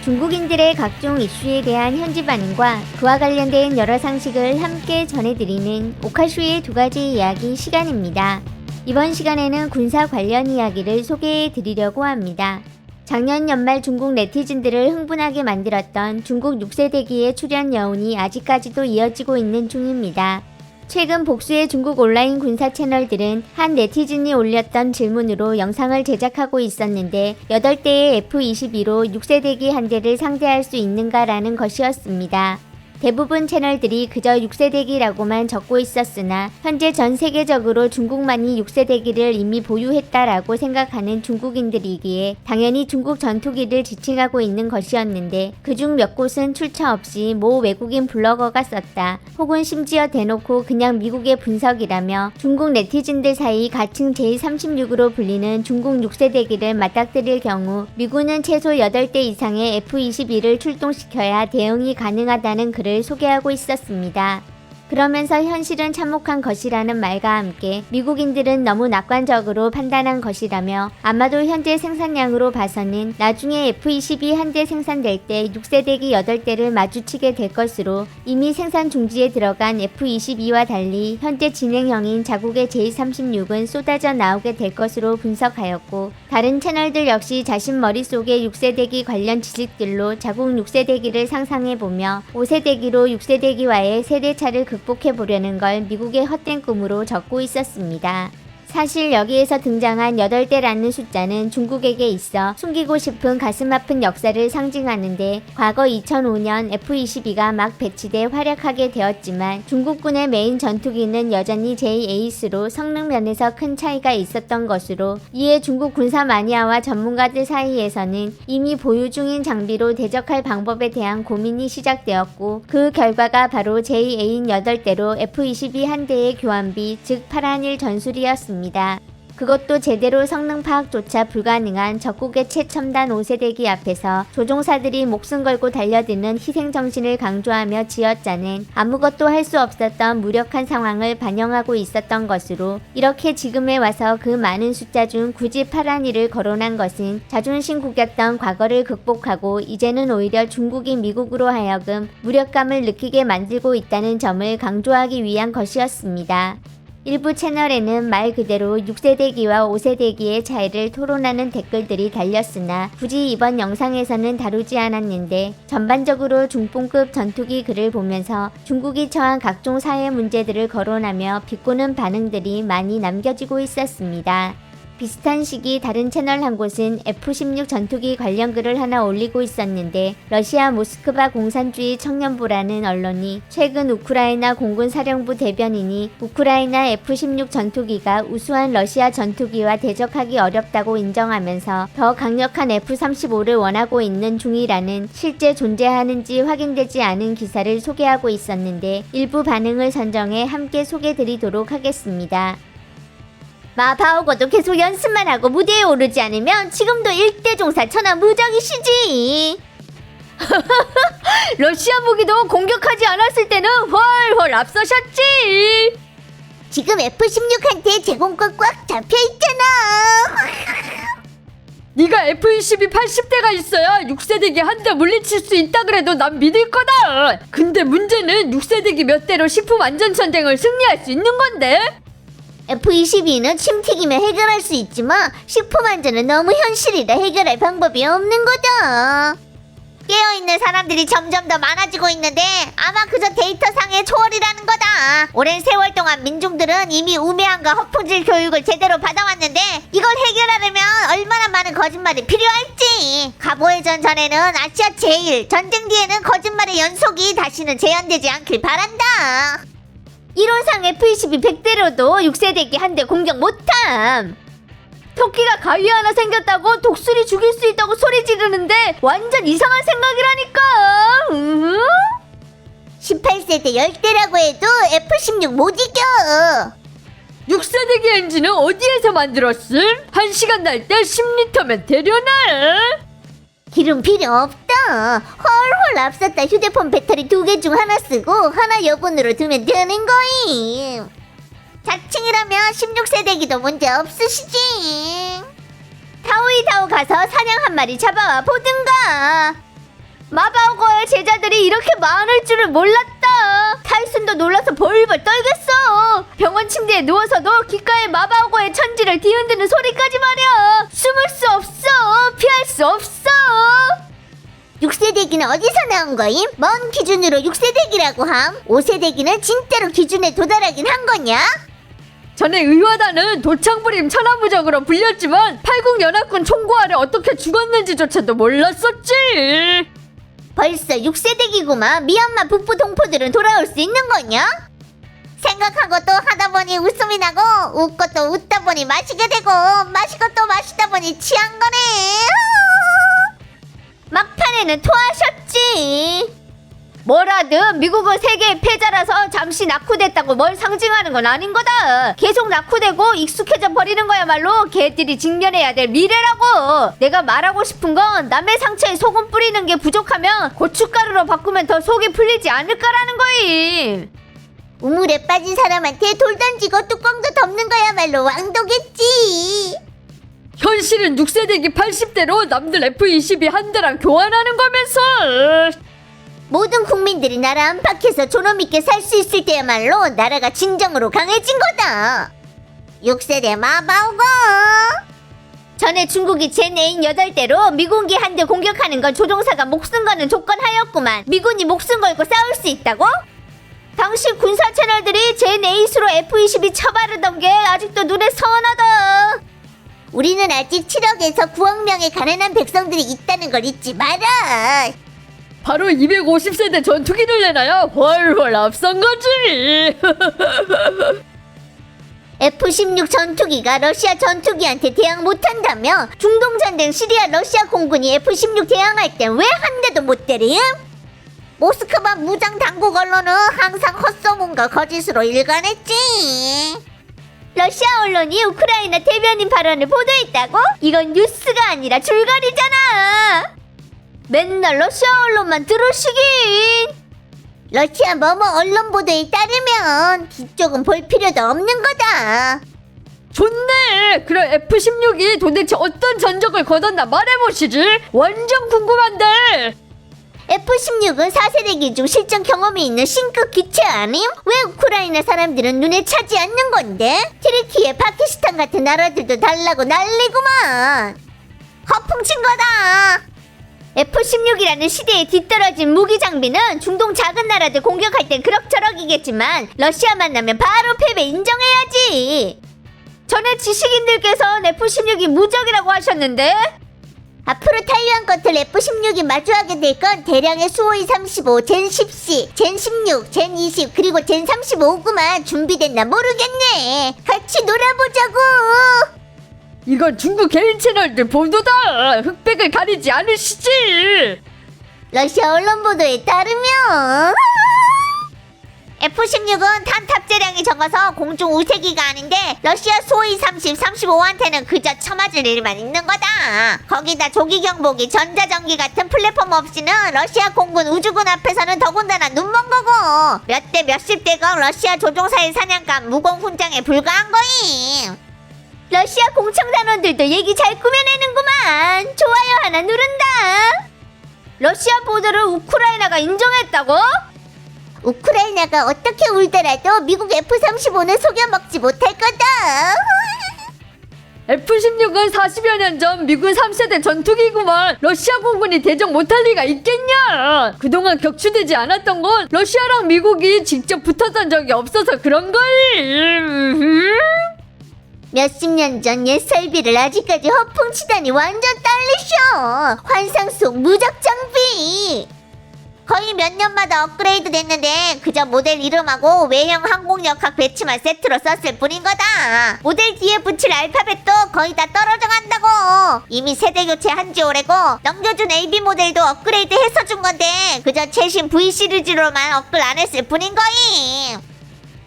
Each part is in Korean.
중국인들의 각종 이슈에 대한 현지 반응과 그와 관련된 여러 상식을 함께 전해드리는 오카슈의 두 가지 이야기 시간입니다. 이번 시간에는 군사 관련 이야기를 소개해 드리려고 합니다. 작년 연말 중국 네티즌들을 흥분하게 만들었던 중국 6세 대기의 출연 여운이 아직까지도 이어지고 있는 중입니다. 최근 복수의 중국 온라인 군사 채널들은 한 네티즌이 올렸던 질문으로 영상을 제작하고 있었는데 8대의 F-22로 6세 대기 한 대를 상대할 수 있는가라는 것이었습니다. 대부분 채널들이 그저 6세 대기라고만 적고 있었으나 현재 전 세계적으로 중국만이 6세 대기를 이미 보유했다라고 생각하는 중국인들이기에 당연히 중국 전투기를 지칭하고 있는 것이었는데 그중 몇 곳은 출처 없이 모 외국인 블로거가 썼다. 혹은 심지어 대놓고 그냥 미국의 분석이라며 중국 네티즌들 사이 가칭 제36으로 불리는 중국 6세 대기를 맞닥뜨릴 경우 미군은 최소 8대 이상의 F-22를 출동시켜야 대응이 가능하다는 글을 소개하고 있었습니다. 그러면서 현실은 참혹한 것이라는 말과 함께 미국인들은 너무 낙관적으로 판단한 것이라며 아마도 현재 생산량으로 봐서는 나중에 F-22 한 대 생산될 때 6세 대기 8대를 마주치게 될 것으로 이미 생산 중지에 들어간 F-22와 달리 현재 진행형인 자국의 J-36은 쏟아져 나오게 될 것으로 분석하였고 다른 채널들 역시 자신 머릿속에 6세 대기 관련 지식들로 자국 6세 대기를 상상해보며 5세 대기로 6세 대기와의 세대차를 극복해보려는 걸 미국의 헛된 꿈으로 적고 있었습니다. 사실 여기에서 등장한 8대라는 숫자는 중국에게 있어 숨기고 싶은 가슴 아픈 역사를 상징하는데 과거 2005년 F-22가 막 배치돼 활약하게 되었지만 중국군의 메인 전투기는 여전히 J-에이스로 성능 면에서 큰 차이가 있었던 것으로 이에 중국 군사 마니아와 전문가들 사이에서는 이미 보유 중인 장비로 대적할 방법에 대한 고민이 시작되었고 그 결과가 바로 J-A인 8대로 F-22 한 대의 교환비 즉 8한일 전술이었습니다. 그것도 제대로 성능 파악조차 불가능한 적국의 최첨단 5세대기 앞에서 조종사들이 목숨 걸고 달려드는 희생정신을 강조하며 지어짜낸 아무것도 할 수 없었던 무력한 상황을 반영하고 있었던 것으로 이렇게 지금에 와서 그 많은 숫자 중 굳이 8한일을 거론한 것은 자존심 구겼던 과거를 극복하고 이제는 오히려 중국이 미국으로 하여금 무력감을 느끼게 만들고 있다는 점을 강조하기 위한 것이었습니다. 일부 채널에는 말 그대로 6세 대기와 5세 대기의 차이를 토론하는 댓글들이 달렸으나 굳이 이번 영상에서는 다루지 않았는데 전반적으로 중봉급 전투기 글을 보면서 중국이 처한 각종 사회 문제들을 거론하며 비꼬는 반응들이 많이 남겨지고 있었습니다. 비슷한 시기 다른 채널 한 곳은 F-16 전투기 관련 글을 하나 올리고 있었는데 러시아 모스크바 공산주의 청년부라는 언론이 최근 우크라이나 공군사령부 대변인이 우크라이나 F-16 전투기가 우수한 러시아 전투기와 대적하기 어렵다고 인정하면서 더 강력한 F-35를 원하고 있는 중이라는 실제 존재하는지 확인되지 않은 기사를 소개하고 있었는데 일부 반응을 선정해 함께 소개드리도록 하겠습니다. 마파오고도 계속 연습만 하고 무대에 오르지 않으면 지금도 일대 종사 천하 무적이시지. 러시아 무기도 공격하지 않았을 때는 훨훨 앞서셨지. 지금 F-16한테 제공권 꽉 잡혀있잖아. 네가 F-22 80대가 있어야 6세대기 한 대 물리칠 수 있다 그래도 난 믿을 거다. 근데 문제는 6세대기 몇 대로 식품 안전전쟁을 승리할 수 있는 건데. F-22는 침튀기면 해결할 수 있지만 식품 안전은 너무 현실이라 해결할 방법이 없는 거다. 깨어있는 사람들이 점점 더 많아지고 있는데 아마 그저 데이터상의 초월이라는 거다. 오랜 세월 동안 민중들은 이미 우매함과 허풍질 교육을 제대로 받아왔는데 이걸 해결하려면 얼마나 많은 거짓말이 필요할지. 가보의 전에는 아시아 제일, 전쟁 뒤에는 거짓말의 연속이 다시는 재현되지 않길 바란다. 이론상 F-22 100대로도 6세대기 한 대 공격 못함. 토끼가 가위 하나 생겼다고 독수리 죽일 수 있다고 소리 지르는데 완전 이상한 생각이라니까. 18세대 10대라고 해도 F-16 못 이겨. 6세대기 엔진은 어디에서 만들었음? 1시간 날 때 10리터면 되려나? 기름 필요 없다. 훨훨 앞섰다. 휴대폰 배터리 2개 중 하나 쓰고 하나 여분으로 두면 되는 거임. 자칭이라면 16세대기도 문제 없으시지. 타오이다오 가서 사냥 한 마리 잡아와 보든가. 마바오거의 제자들이 이렇게 많을 줄을 몰랐다. 타이슨도 놀라서 벌벌 떨겠어. 병원 침대에 누워서도 귓가에 마바오거의 천지를 뒤흔드는 소리까지 말이야. 숨을 수 없어. 피할 수 없어. 6세대기는 어디서 나온 거임? 뭔 기준으로 6세대기라고 함? 5세대기는 진짜로 기준에 도달하긴 한 거냐? 전에 의화단은 도창부림 천하무적으로 불렸지만 팔국연합군 총구하를 어떻게 죽었는지조차도 몰랐었지. 벌써 6세대기구만. 미얀마 북부 동포들은 돌아올 수 있는 거냐? 생각하고 또 하다 보니 웃음이 나고 웃고 또 웃다 보니 마시게 되고 마시고 또 마시다 보니 취한 거네. 막판에는 토하셨지. 뭐라든 미국은 세계의 패자라서 잠시 낙후됐다고 뭘 상징하는 건 아닌 거다. 계속 낙후되고 익숙해져 버리는 거야말로 걔들이 직면해야 될 미래라고. 내가 말하고 싶은 건 남의 상처에 소금 뿌리는 게 부족하면 고춧가루로 바꾸면 더 속이 풀리지 않을까라는 거임. 우물에 빠진 사람한테 돌 던지고 뚜껑도 덮는 거야말로 왕도겠지. 현실은 6세대기 80대로 남들 F22 한 대랑 교환하는 거면서. 모든 국민들이 나라 안팎에서 존엄있게 살 수 있을 때야말로 나라가 진정으로 강해진 거다. 6세대 마바오고. 전에 중국이 젠8 8대로 미군기 한 대 공격하는 건 조종사가 목숨 거는 조건하였구만. 미군이 목숨 걸고 싸울 수 있다고? 당시 군사 채널들이 젠8으로 F22 처바르던 게 아직도 눈에 선하다. 우리는 아직 7억에서 9억 명의 가난한 백성들이 있다는 걸 잊지 마라. 바로 250세대 전투기를 내놔야 훨훨 앞선 거지. F-16 전투기가 러시아 전투기한테 대항 못한다며 중동전쟁 시리아 러시아 공군이 F-16 대항할 땐 왜 한 대도 못 때림? 모스크바 무장 당국 언론은 항상 헛소문과 거짓으로 일관했지. 러시아 언론이 우크라이나 대변인 발언을 보도했다고? 이건 뉴스가 아니라 줄거리잖아. 맨날 러시아 언론만 들으시긴. 러시아 뭐뭐 언론 보도에 따르면 뒤쪽은 볼 필요도 없는 거다. 좋네. 그럼 F-16이 도대체 어떤 전적을 거뒀나 말해보시지. 완전 궁금한데. F-16은 4세대기 중 실전 경험이 있는 신급 기체 아님? 왜 우크라이나 사람들은 눈에 차지 않는 건데? 트리키에 파키스탄 같은 나라들도 달라고 난리구만. 허풍친 거다. F-16이라는 시대에 뒤떨어진 무기 장비는 중동 작은 나라들 공격할 땐 그럭저럭이겠지만 러시아 만나면 바로 패배 인정해야지. 전에 지식인들께서는 F-16이 무적이라고 하셨는데 앞으로 탈류한 것들 F-16이 마주하게 될 건 대량의 수호이 35, 젠 10C, 젠 16, 젠 20 그리고 젠 35구만. 준비됐나 모르겠네. 같이 놀아보자고. 이건 중국 개인 채널들 보도다. 흑백을 가리지 않으시지. 러시아 언론 보도에 따르면 F-16은 탄 탑재량이 적어서 공중 우세기가 아닌데 러시아 수호이 30, 35한테는 그저 쳐맞을 일만 있는 거다. 거기다 조기 경보기, 전자전기 같은 플랫폼 없이는 러시아 공군 우주군 앞에서는 더군다나 눈먼 거고 몇 대 몇십 대건 러시아 조종사의 사냥감 무공 훈장에 불과한 거임. 러시아 공청단원들도 얘기 잘 꾸며내는구만. 좋아요 하나 누른다. 러시아 보도를 우크라이나가 인정했다고? 우크라이나가 어떻게 울더라도 미국 F-35는 속여먹지 못할 거다. F-16은 40여 년 전 미군 3세대 전투기구만. 러시아 공군이 대적 못할 리가 있겠냐. 그동안 격추되지 않았던 건 러시아랑 미국이 직접 붙었던 적이 없어서 그런 거임. 몇십 년 전 옛 설비를 아직까지 허풍치다니 완전 딸리셔. 환상 속 무적 장비. 거의 몇 년마다 업그레이드 됐는데 그저 모델 이름하고 외형 항공역학 배치만 세트로 썼을 뿐인 거다. 모델 뒤에 붙일 알파벳도 거의 다 떨어져 간다고. 이미 세대 교체한 지 오래고 넘겨준 AB 모델도 업그레이드 해서 준 건데 그저 최신 V 시리즈로만 업글 안 했을 뿐인 거임.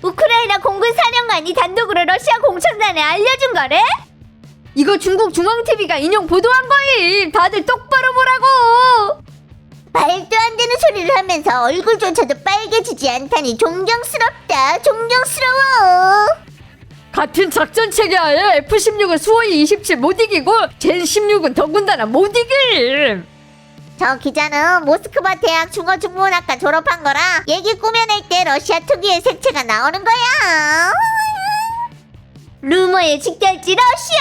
우크라이나 공군 사령관이 단독으로 러시아 공천단에 알려준 거래? 이거 중국 중앙TV가 인용 보도한 거임. 다들 똑바로 보라고. 말도 안 되는 소리를 하면서 얼굴조차도 빨개지지 않다니 존경스럽다. 존경스러워. 같은 작전 체계하에 F-16은 수호이 27 못 이기고 젠 16은 더군다나 못 이김. 저 기자는 모스크바 대학 중어중문학과 졸업한 거라 얘기 꾸며낼 때 러시아 특유의 색채가 나오는 거야. 루머에 직결지 러시아!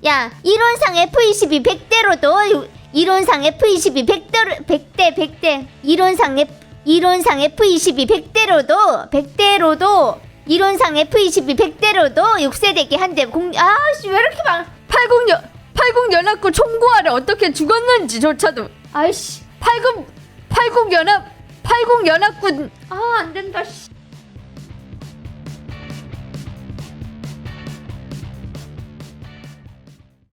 야, 이론상 F-22 100대로도 이론상 F-22 100대 이론상 F-22 100대로도 이론상 F-22 100대로도 6세대기 한 대 아씨 왜 이렇게 많아. 80 연합군 총구하를 어떻게 죽었는지조차도 아이씨 80 연합군 안 된다 씨.